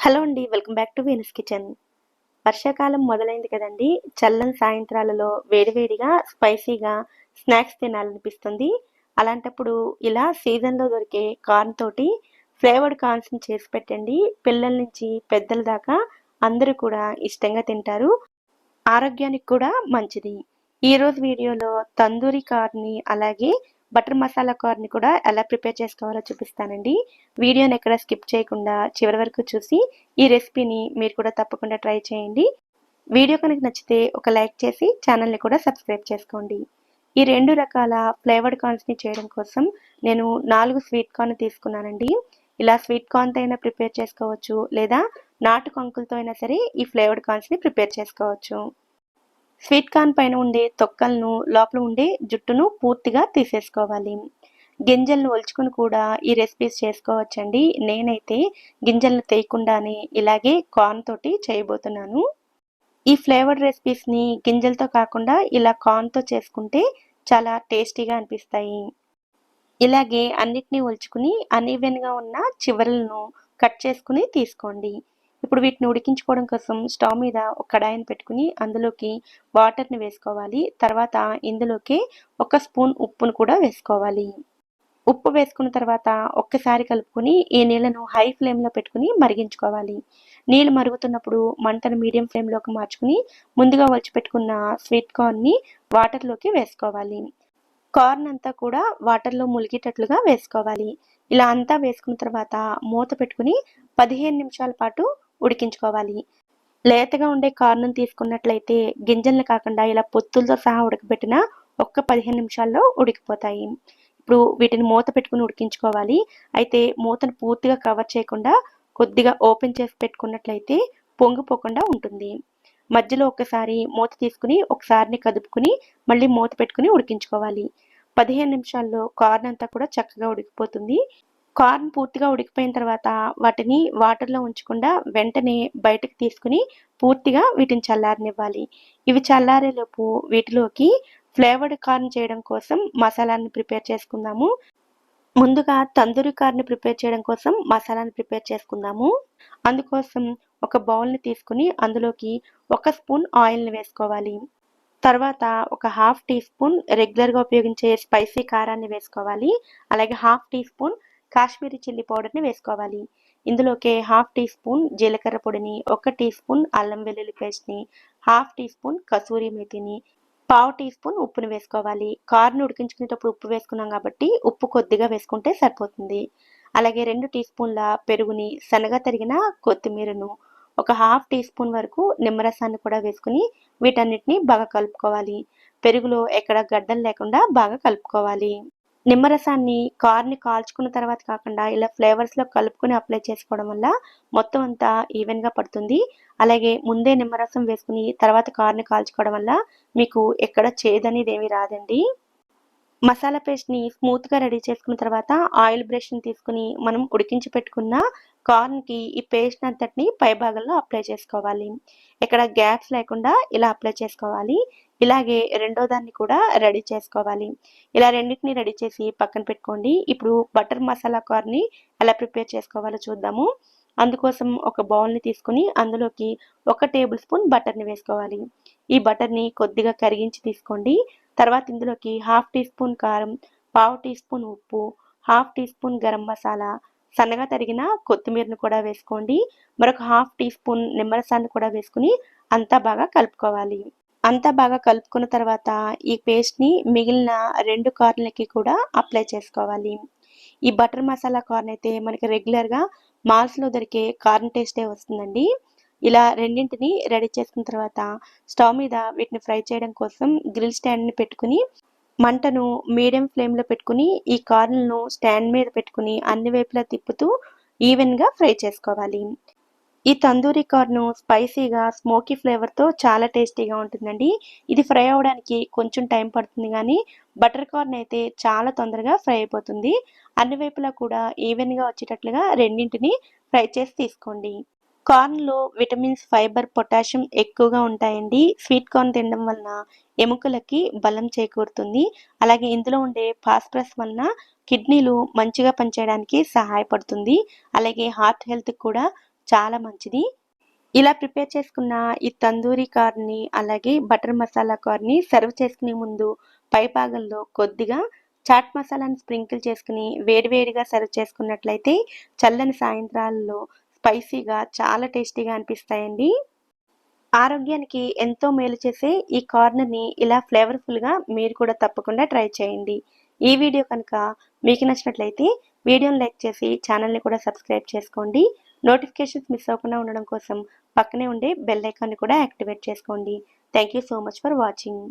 Hello అండి. Welcome back to Venus kitchen. వర్షాకాలం మొదలైంది కదండీ! చల్లని సాయంత్రాలలో వేడివేడిగా, స్పైసీగా స్నాక్స్ తినాలనిపిస్తుంది. అలాంటప్పుడు ఇలా సీజన్‌లో దొరికే కార్న్ తోటి ఫ్లేవర్డ్ కార్న్స్‌ని చేసి పెట్టండి. పిల్లల నుంచి పెద్దల దాకా అందరూ కూడా ఇష్టంగా తింటారు. ఆరోగ్యానికి కూడా మంచిది. ఈరోజు వీడియోలో తందూరి కార్న్‌ని అలాగే బటర్ మసాలా కార్న్‌ని కూడా ఎలా ప్రిపేర్ చేసుకోవాలో చూపిస్తానండి. వీడియోని ఎక్కడ స్కిప్ చేయకుండా చివరి వరకు చూసి ఈ రెసిపీని మీరు కూడా తప్పకుండా ట్రై చేయండి. వీడియో కనుక నచ్చితే ఒక లైక్ చేసి ఛానల్‌ని కూడా సబ్స్క్రైబ్ చేసుకోండి. ఈ 2 రకాల ఫ్లేవర్డ్ కార్న్స్‌ని చేయడం కోసం నేను 4 స్వీట్ కార్న్ తీసుకున్నానండి. ఇలా స్వీట్ కార్న్‌తో అయినా ప్రిపేర్ చేసుకోవచ్చు, లేదా నాటు కంకులతో అయినా సరే ఈ ఫ్లేవర్డ్ కార్న్స్‌ని ప్రిపేర్ చేసుకోవచ్చు. స్వీట్ కార్న్ పైన ఉండే తొక్కలను, లోపల ఉండే జుట్టును పూర్తిగా తీసేసుకోవాలి. గింజలను ఒలుచుకొని కూడా ఈ రెసిపీస్ చేసుకోవచ్చండి. నేనైతే గింజలను తీయకుండానే ఇలాగే కార్న్ తోటి చేయబోతున్నాను. ఈ ఫ్లేవర్డ్ రెసిపీస్‌ని గింజలతో కాకుండా ఇలా కార్న్‌తో చేసుకుంటే చాలా టేస్టీగా అనిపిస్తాయి. ఇలాగే అన్నిటిని ఒలుచుకుని అన్‌ఈవెన్‌గా ఉన్న చివరలను కట్ చేసుకుని తీసుకోండి. ఇప్పుడు వీటిని ఉడికించుకోవడం కోసం స్టవ్ మీద ఒక కడాయిని పెట్టుకుని అందులోకి వాటర్‌ని వేసుకోవాలి. తర్వాత ఇందులోకి 1 స్పూన్ ఉప్పును కూడా వేసుకోవాలి. ఉప్పు వేసుకున్న తర్వాత ఒక్కసారి కలుపుకొని ఈ నీళ్లను హై ఫ్లేమ్‌లో పెట్టుకుని మరిగించుకోవాలి. నీళ్లు మరుగుతున్నప్పుడు మంటను మీడియం ఫ్లేమ్‌లోకి మార్చుకుని ముందుగా ఒలిచిపెట్టుకున్న స్వీట్ కార్న్‌ని వాటర్‌లోకి వేసుకోవాలి. కార్న్ అంతా కూడా వాటర్‌లో ములిగేటట్లుగా వేసుకోవాలి. ఇలా అంతా వేసుకున్న తర్వాత మూత పెట్టుకుని 15 నిమిషాల పాటు ఉడికించుకోవాలి. లేతగా ఉండే కార్న్‌ని తీసుకున్నట్లయితే గింజలను కాకుండా ఇలా పొత్తులతో సహా ఉడకబెట్టిన ఒక్క 15 నిమిషాల్లో ఉడికిపోతాయి. ఇప్పుడు వీటిని మూత పెట్టుకుని ఉడికించుకోవాలి. అయితే మూతను పూర్తిగా కవర్ చేయకుండా కొద్దిగా ఓపెన్ చేసి పెట్టుకున్నట్లయితే పొంగిపోకుండా ఉంటుంది. మధ్యలో ఒకసారి మూత తీసుకుని ఒకసారిని కదుపుకుని మళ్ళీ మూత పెట్టుకుని ఉడికించుకోవాలి. 15 నిమిషాల్లో కార్న్ అంతా కూడా చక్కగా ఉడికిపోతుంది. కార్న్ పూర్తిగా ఉడికిపోయిన తర్వాత వాటిని వాటర్‌లో ఉంచకుండా వెంటనే బయటకు తీసుకుని పూర్తిగా వీటిని చల్లారనివ్వాలి. ఇవి చల్లారేలోపు వీటిలోకి ఫ్లేవర్డ్ కార్న్ చేయడం కోసం మసాలాని ప్రిపేర్ చేసుకుందాము. ముందుగా తందూరి కార్న్ ప్రిపేర్ చేయడం కోసం మసాలాని ప్రిపేర్ చేసుకుందాము. అందుకోసం ఒక బౌల్‌ని తీసుకుని అందులోకి 1 స్పూన్ ఆయిల్‌ని వేసుకోవాలి. తర్వాత ఒక హాఫ్ టీ స్పూన్ రెగ్యులర్‌గా ఉపయోగించే స్పైసీ కారాన్ని వేసుకోవాలి. అలాగే half teaspoon Kashmiri chilli పౌడర్‌ని వేసుకోవాలి. ఇందులోకే హాఫ్ టీ స్పూన్ జీలకర్ర పొడిని, 1 టీ స్పూన్ అల్లం వెల్లుల్లి పేస్ట్‌ని, హాఫ్ టీ స్పూన్ కసూరి మేతిని, పావు టీ స్పూన్ ఉప్పుని వేసుకోవాలి. కార్న్ ఉడికించుకునేటప్పుడు ఉప్పు వేసుకున్నాం కాబట్టి ఉప్పు కొద్దిగా వేసుకుంటే సరిపోతుంది. అలాగే 2 టీ స్పూన్ల పెరుగుని, సన్నగా తరిగిన కొత్తిమీరను, ఒక హాఫ్ టీ స్పూన్ వరకు నిమ్మరసాన్ని కూడా వేసుకుని వీటన్నిటిని బాగా కలుపుకోవాలి. పెరుగులో ఎక్కడ గడ్డలు లేకుండా బాగా కలుపుకోవాలి. నిమ్మరసాన్ని కార్న్‌ని కాల్చుకున్న తర్వాత కాకుండా ఇలా ఫ్లేవర్స్‌లో కలుపుకొని అప్లై చేసుకోవడం వల్ల మొత్తం అంతా ఈవెన్‌గా పడుతుంది. అలాగే ముందే నిమ్మరసం వేసుకుని తర్వాత కార్న్ కాల్చుకోవడం వల్ల మీకు ఎక్కడ చేదనేది ఏమీ రాదండి. మసాలా పేస్ట్‌ని స్మూత్‌గా రెడీ చేసుకున్న తర్వాత ఆయిల్ బ్రష్‌ని తీసుకొని మనం ఉడికించి పెట్టుకున్న కార్న్‌కి ఈ పేస్ట్ అంతటిని పైభాగంలో అప్లై చేసుకోవాలి. ఎక్కడ గ్యాప్స్ లేకుండా ఇలా అప్లై చేసుకోవాలి. ఇలాగే రెండో దాన్ని కూడా రెడీ చేసుకోవాలి. ఇలా రెండిటిని రెడీ చేసి పక్కన పెట్టుకోండి. ఇప్పుడు బటర్ మసాలా కార్న్‌ని ఎలా ప్రిపేర్ చేసుకోవాలో చూద్దాము. అందుకోసం ఒక బౌల్‌ని తీసుకొని అందులోకి 1 టేబుల్ స్పూన్ బటర్‌ని వేసుకోవాలి. ఈ బటర్‌ని కొద్దిగా కరిగించి తీసుకోండి. తర్వాత ఇందులోకి హాఫ్ టీ స్పూన్ కారం, పావు టీ స్పూన్ ఉప్పు, half teaspoon garam masala, సన్నగా తరిగిన కొత్తిమీరను కూడా వేసుకోండి. మరొక హాఫ్ టీ స్పూన్ నిమ్మరసాన్ని కూడా వేసుకుని అంతా బాగా కలుపుకోవాలి. అంతా బాగా కలుపుకున్న తర్వాత ఈ పేస్ట్‌ని మిగిలిన 2 కార్న్‌లకి కూడా అప్లై చేసుకోవాలి. ఈ బటర్ మసాలా కార్న్ అయితే మనకి రెగ్యులర్‌గా మాల్స్‌లో దొరికే కార్న్ టేస్టే వస్తుందండి. ఇలా రెండింటిని రెడీ చేసుకున్న తర్వాత స్టవ్ మీద వీటిని ఫ్రై చేయడం కోసం గ్రిల్ స్టాండ్‌ని పెట్టుకుని మంటను మీడియం ఫ్లేమ్‌లో పెట్టుకుని ఈ కార్న్‌లను స్టాండ్ మీద పెట్టుకుని అన్ని వైపులా తిప్పుతూ ఈవెన్‌గా ఫ్రై చేసుకోవాలి. ఈ తందూరి కార్న్ స్పైసీగా స్మోకీ ఫ్లేవర్‌తో చాలా టేస్టీగా ఉంటుందండి. ఇది ఫ్రై అవ్వడానికి కొంచెం టైం పడుతుంది గానీ బటర్ కార్న్ అయితే చాలా తొందరగా ఫ్రై అయిపోతుంది. అన్ని వైపులా కూడా ఈవెన్‌గా వచ్చేటట్లుగా రెండింటిని ఫ్రై చేసి తీసుకోండి. కార్న్‌లో విటమిన్స్, ఫైబర్, పొటాషియం ఎక్కువగా ఉంటాయండి. స్వీట్ కార్న్ తినడం వలన ఎముకలకి బలం చేకూరుతుంది. అలాగే ఇందులో ఉండే ఫాస్ఫరస్ వలన కిడ్నీలు మంచిగా పనిచేయడానికి సహాయపడుతుంది. అలాగే హార్ట్ హెల్త్‌కి కూడా చాలా మంచిది. ఇలా ప్రిపేర్ చేసుకున్న ఈ తందూరి కార్న్‌ని, అలాగే బటర్ మసాలా కార్న్‌ని సర్వ్ చేసుకునే ముందు పై భాగంలో కొద్దిగా చాట్ మసాలాని స్ప్రింకిల్ చేసుకొని వేడివేడిగా సర్వ్ చేసుకున్నట్లయితే చల్లని సాయంత్రాల్లో స్పైసీగా చాలా టేస్టీగా అనిపిస్తాయండి. ఆరోగ్యానికి ఎంతో మేలు చేసే ఈ కార్న్‌ని ఇలా ఫ్లేవర్‌ఫుల్‌గా మీరు కూడా తప్పకుండా ట్రై చేయండి. ఈ వీడియో కనుక మీకు నచ్చినట్లయితే వీడియోని లైక్ చేసి ఛానల్‌ని కూడా సబ్స్క్రైబ్ చేసుకోండి. నోటిఫికేషన్స్ మిస్ అవ్వకుండా ఉండడం కోసం పక్కనే ఉండే బెల్ ఐకాన్‌ని కూడా యాక్టివేట్ చేసుకోండి. Thank you so much for watching.